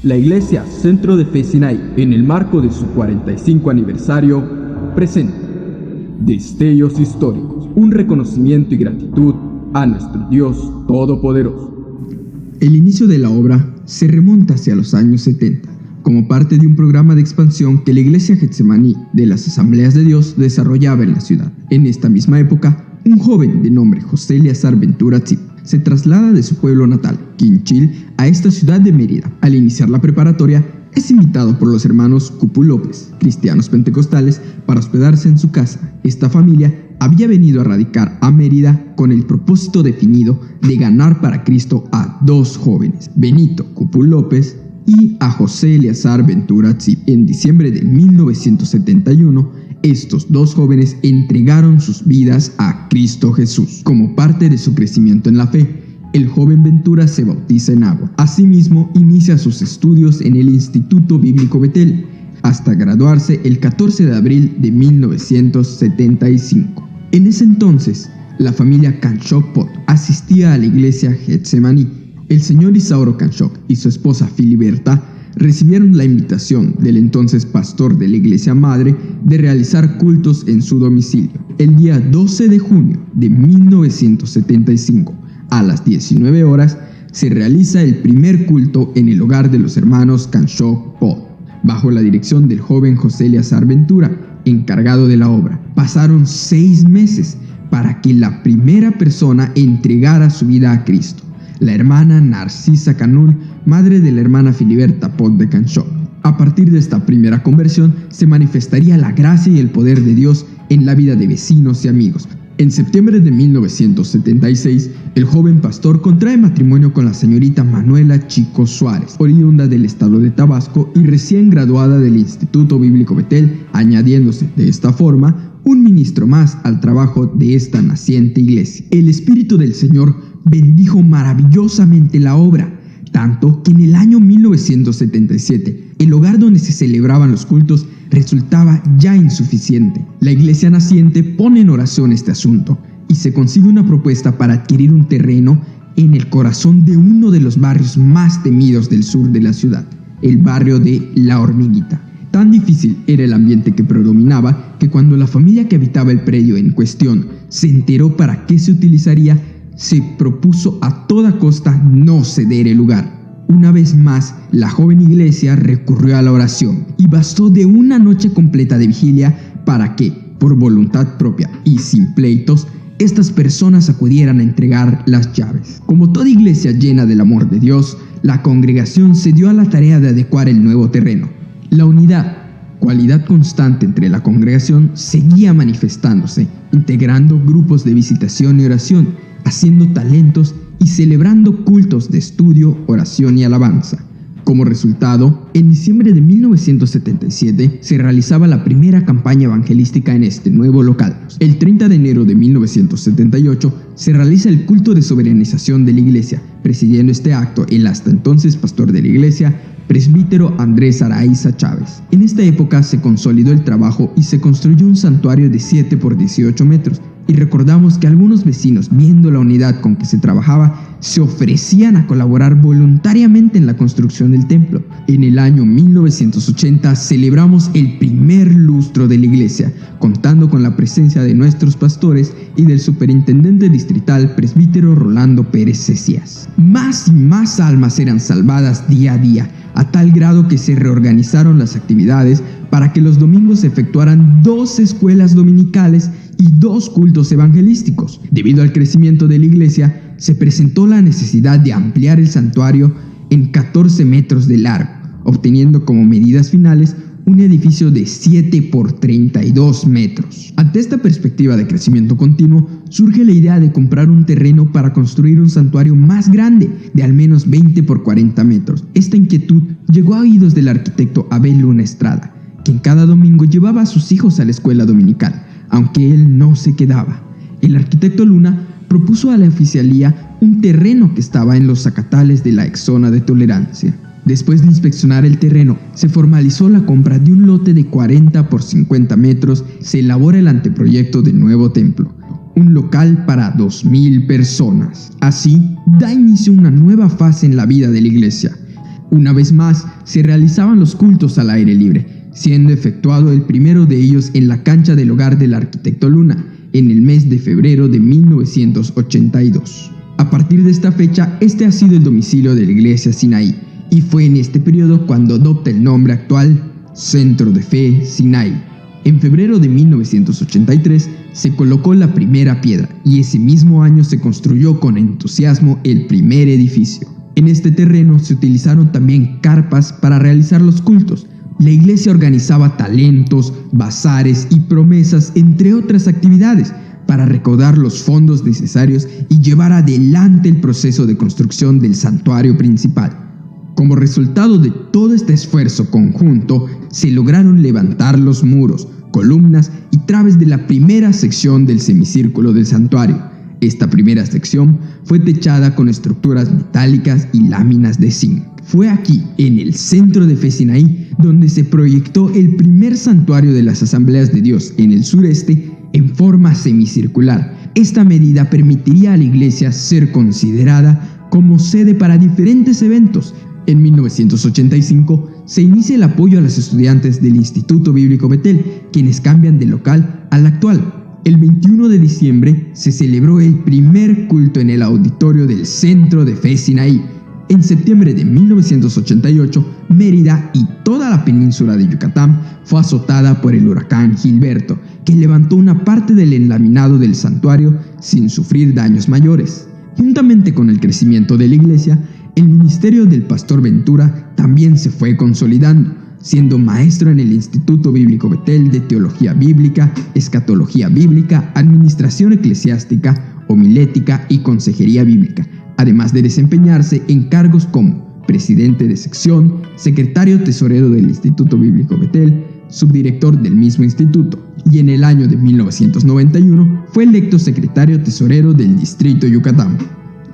La Iglesia Centro de Fe Sinaí, en el marco de su 45 aniversario, presenta Destellos Históricos, un reconocimiento y gratitud a nuestro Dios Todopoderoso. El inicio de la obra se remonta hacia los años 70, como parte de un programa de expansión que la Iglesia Getsemaní de las Asambleas de Dios desarrollaba en la ciudad. En esta misma época, un joven de nombre José Eleazar Ventura Tzip se traslada de su pueblo natal, Quinchil, a esta ciudad de Mérida. Al iniciar la preparatoria, es invitado por los hermanos Cupu López, cristianos pentecostales, para hospedarse en su casa. Esta familia había venido a radicar a Mérida con el propósito definido de ganar para Cristo a dos jóvenes, Benito Cupu López y a José Eleazar Ventura Tzip. En diciembre de 1971, estos dos jóvenes entregaron sus vidas a Cristo Jesús. Como parte de su crecimiento en la fe, el joven Ventura se bautiza en agua. Asimismo, inicia sus estudios en el Instituto Bíblico Betel, hasta graduarse el 14 de abril de 1975. En ese entonces, la familia Canchoc Pot asistía a la iglesia Getsemaní. El señor Isauro Canchoc y su esposa Filiberta recibieron la invitación del entonces pastor de la iglesia madre de realizar cultos en su domicilio. El día 12 de junio de 1975, a las 19 horas, se realiza el primer culto en el hogar de los hermanos Canchoc Pot, bajo la dirección del joven José Eleazar Ventura, encargado de la obra. Pasaron 6 meses para que la primera persona entregara su vida a Cristo, la hermana Narcisa Canul, madre de la hermana Filiberta Pot de Canchoc. A partir de esta primera conversión se manifestaría la gracia y el poder de Dios en la vida de vecinos y amigos. En septiembre de 1976, el joven pastor contrae matrimonio con la señorita Manuela Chico Suárez, oriunda del estado de Tabasco y recién graduada del Instituto Bíblico Betel, añadiéndose de esta forma un ministro más al trabajo de esta naciente iglesia. El Espíritu del Señor bendijo maravillosamente la obra, tanto que en el año 1977 el hogar donde se celebraban los cultos resultaba ya insuficiente. La iglesia naciente pone en oración este asunto y se consigue una propuesta para adquirir un terreno en el corazón de uno de los barrios más temidos del sur de la ciudad, el barrio de La Hormiguita. Tan difícil era el ambiente que predominaba que cuando la familia que habitaba el predio en cuestión se enteró para qué se utilizaría, se propuso a toda costa no ceder el lugar. Una vez más, la joven iglesia recurrió a la oración y bastó de una noche completa de vigilia para que, por voluntad propia y sin pleitos, estas personas acudieran a entregar las llaves. Como toda iglesia llena del amor de Dios, la congregación se dio a la tarea de adecuar el nuevo terreno. La unidad, cualidad constante entre la congregación, seguía manifestándose, integrando grupos de visitación y oración, haciendo talentos y celebrando cultos de estudio, oración y alabanza. Como resultado, en diciembre de 1977 se realizaba la primera campaña evangelística en este nuevo local. El 30 de enero de 1978 se realiza el culto de soberanización de la iglesia, presidiendo este acto el hasta entonces pastor de la iglesia, presbítero Andrés Araiza Chávez. En esta época se consolidó el trabajo y se construyó un santuario de 7 por 18 metros, y recordamos que algunos vecinos, viendo la unidad con que se trabajaba, se ofrecían a colaborar voluntariamente en la construcción del templo. En el año 1980 celebramos el primer lustro de la iglesia, contando con la presencia de nuestros pastores y del superintendente distrital presbítero Rolando Pérez Cecías. Más y más almas eran salvadas día a día, a tal grado que se reorganizaron las actividades para que los domingos se efectuaran 2 escuelas dominicales y 2 cultos evangelísticos. Debido al crecimiento de la iglesia, se presentó la necesidad de ampliar el santuario en 14 metros de largo, obteniendo como medidas finales un edificio de 7 por 32 metros. Ante esta perspectiva de crecimiento continuo, surge la idea de comprar un terreno para construir un santuario más grande, de al menos 20 por 40 metros. Esta inquietud llegó a oídos del arquitecto Abel Luna Estrada, quien cada domingo llevaba a sus hijos a la escuela dominical, aunque él no se quedaba. El arquitecto Luna propuso a la oficialía un terreno que estaba en los zacatales de la exzona de tolerancia. Después de inspeccionar el terreno, se formalizó la compra de un lote de 40 por 50 metros. Se elabora el anteproyecto del nuevo templo, un local para 2,000 personas. Así, da inicio una nueva fase en la vida de la iglesia. Una vez más, se realizaban los cultos al aire libre, siendo efectuado el primero de ellos en la cancha del hogar del arquitecto Luna, en el mes de febrero de 1982. A partir de esta fecha, este ha sido el domicilio de la Iglesia Sinaí, y fue en este periodo cuando adopta el nombre actual Centro de Fe Sinaí. En febrero de 1983 se colocó la primera piedra y ese mismo año se construyó con entusiasmo el primer edificio. En este terreno se utilizaron también carpas para realizar los cultos. La iglesia organizaba talentos, bazares y promesas, entre otras actividades, para recaudar los fondos necesarios y llevar adelante el proceso de construcción del santuario principal. Como resultado de todo este esfuerzo conjunto, se lograron levantar los muros, columnas y traves de la primera sección del semicírculo del santuario. Esta primera sección fue techada con estructuras metálicas y láminas de zinc. Fue aquí, en el Centro de Fe Sinaí, donde se proyectó el primer santuario de las Asambleas de Dios en el sureste en forma semicircular. Esta medida permitiría a la iglesia ser considerada como sede para diferentes eventos. En 1985 se inicia el apoyo a los estudiantes del Instituto Bíblico Betel, quienes cambian de local al actual. El 21 de diciembre se celebró el primer culto en el auditorio del Centro de Fe Sinaí. En septiembre de 1988, Mérida y toda la península de Yucatán fue azotada por el huracán Gilberto, que levantó una parte del enlaminado del santuario sin sufrir daños mayores. Juntamente con el crecimiento de la iglesia, el ministerio del pastor Ventura también se fue consolidando, siendo maestro en el Instituto Bíblico Betel de Teología Bíblica, Escatología Bíblica, Administración Eclesiástica, Homilética y Consejería Bíblica, además de desempeñarse en cargos como presidente de sección, secretario tesorero del Instituto Bíblico Betel, subdirector del mismo instituto, y en el año de 1991 fue electo secretario tesorero del Distrito Yucatán.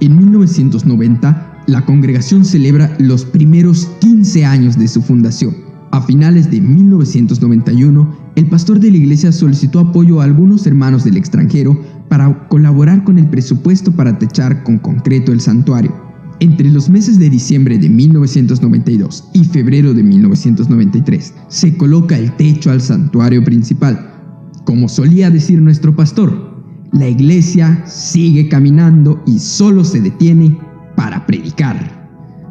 En 1990, la congregación celebra los primeros 15 años de su fundación. A finales de 1991, el pastor de la iglesia solicitó apoyo a algunos hermanos del extranjero para colaborar con el presupuesto para techar con concreto el santuario. Entre los meses de diciembre de 1992 y febrero de 1993, se coloca el techo al santuario principal. Como solía decir nuestro pastor, la iglesia sigue caminando y solo se detiene para predicar.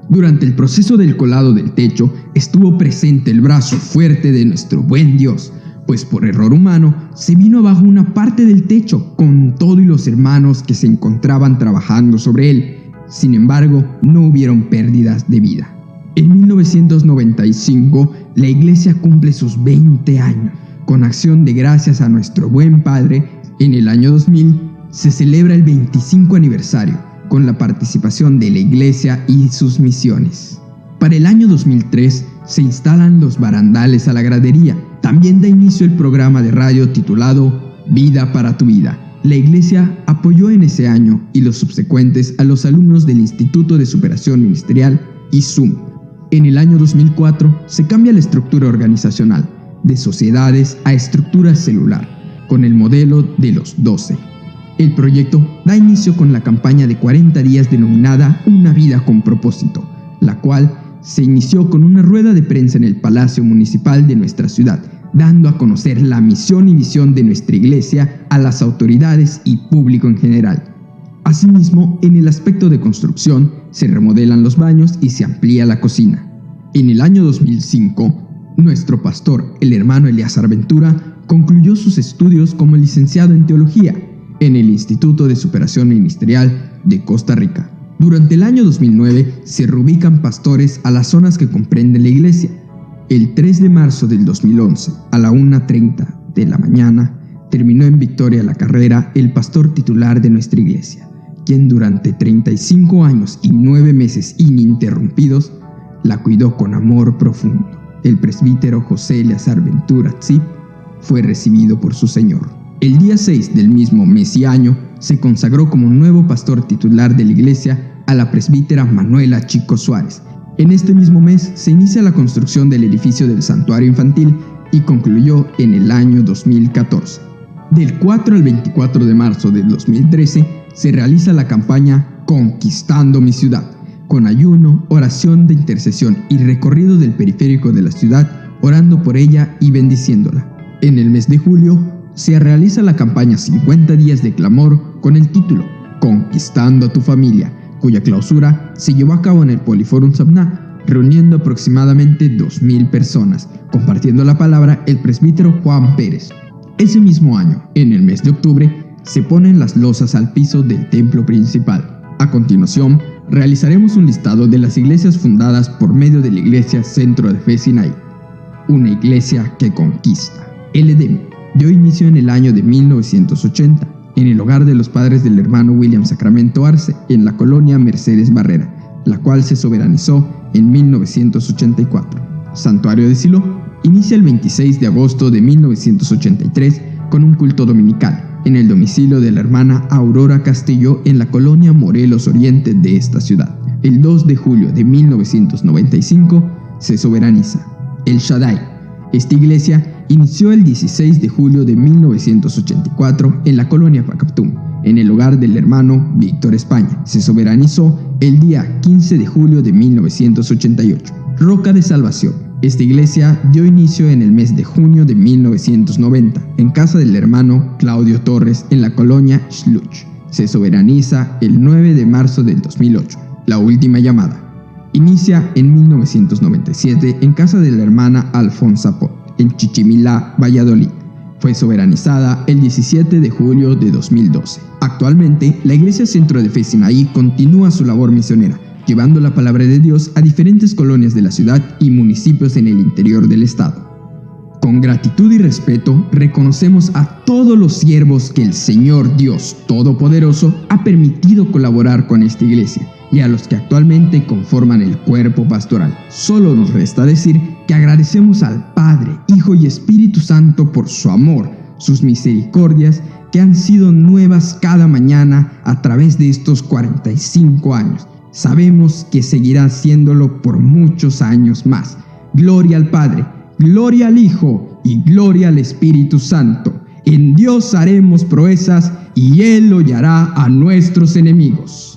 Durante el proceso del colado del techo estuvo presente el brazo fuerte de nuestro buen Dios, pues por error humano se vino abajo una parte del techo con todo y los hermanos que se encontraban trabajando sobre él. Sin embargo, no hubieron pérdidas de vida. En 1995, la iglesia cumple sus 20 años. Con acción de gracias a nuestro buen Padre, en el año 2000 se celebra el 25 aniversario, con la participación de la iglesia y sus misiones. Para el año 2003 se instalan los barandales a la gradería. También da inicio el programa de radio titulado Vida para tu Vida. La iglesia apoyó en ese año y los subsecuentes a los alumnos del Instituto de Superación Ministerial ISUM. En el año 2004 se cambia la estructura organizacional de sociedades a estructura celular, con el modelo de los 12. El proyecto da inicio con la campaña de 40 días denominada Una vida con propósito, la cual se inició con una rueda de prensa en el Palacio Municipal de nuestra ciudad, dando a conocer la misión y visión de nuestra iglesia a las autoridades y público en general. Asimismo, en el aspecto de construcción, se remodelan los baños y se amplía la cocina. En el año 2005, nuestro pastor, el hermano Eleazar Ventura, concluyó sus estudios como licenciado en teología en el Instituto de Superación Ministerial de Costa Rica. Durante el año 2009 se reubican pastores a las zonas que comprenden la iglesia. El 3 de marzo del 2011, a la 1:30 de la mañana, terminó en victoria la carrera el pastor titular de nuestra iglesia, quien durante 35 años y 9 meses ininterrumpidos la cuidó con amor profundo. El presbítero José Eleazar Ventura Tzip fue recibido por su Señor. El día 6 del mismo mes y año se consagró como nuevo pastor titular de la iglesia a la presbítera Manuela Chico Suárez. En este mismo mes se inicia la construcción del edificio del santuario infantil y concluyó en el año 2014. Del 4 al 24 de marzo del 2013 se realiza la campaña Conquistando mi ciudad, con ayuno, oración de intercesión y recorrido del periférico de la ciudad, orando por ella y bendiciéndola. En el mes de julio se realiza la campaña 50 días de clamor con el título Conquistando a tu familia, cuya clausura se llevó a cabo en el Poliforum Sabna, reuniendo aproximadamente 2,000 personas, compartiendo la palabra el presbítero Juan Pérez. Ese mismo año, en el mes de octubre, se ponen las losas al piso del templo principal. A continuación, realizaremos un listado de las iglesias fundadas por medio de la Iglesia Centro de Fe Sinaí, una iglesia que conquista. El Edén dio inicio en el año de 1980, en el hogar de los padres del hermano William Sacramento Arce, en la colonia Mercedes Barrera, la cual se soberanizó en 1984. Santuario de Silo inicia el 26 de agosto de 1983 con un culto dominical en el domicilio de la hermana Aurora Castillo en la colonia Morelos Oriente de esta ciudad. El 2 de julio de 1995 se soberaniza El Shaddai. Esta iglesia inició el 16 de julio de 1984 en la colonia Pacaptum, en el hogar del hermano Víctor España. Se soberanizó el día 15 de julio de 1988. Roca de Salvación. Esta iglesia dio inicio en el mes de junio de 1990 en casa del hermano Claudio Torres en la colonia Schluch. Se soberaniza el 9 de marzo del 2008. La Última Llamada. Inicia en 1997 en casa de la hermana Alfonsa Pot, en Chichimilá, Valladolid. Fue soberanizada el 17 de julio de 2012. Actualmente, la Iglesia Centro de Fe Sinaí continúa su labor misionera, llevando la palabra de Dios a diferentes colonias de la ciudad y municipios en el interior del estado. Con gratitud y respeto, reconocemos a todos los siervos que el Señor Dios Todopoderoso ha permitido colaborar con esta iglesia y a los que actualmente conforman el cuerpo pastoral. Solo nos resta decir que agradecemos al Padre, Hijo y Espíritu Santo por su amor, sus misericordias que han sido nuevas cada mañana a través de estos 45 años. Sabemos que seguirá haciéndolo por muchos años más. Gloria al Padre, gloria al Hijo y gloria al Espíritu Santo. En Dios haremos proezas y Él hollará a nuestros enemigos.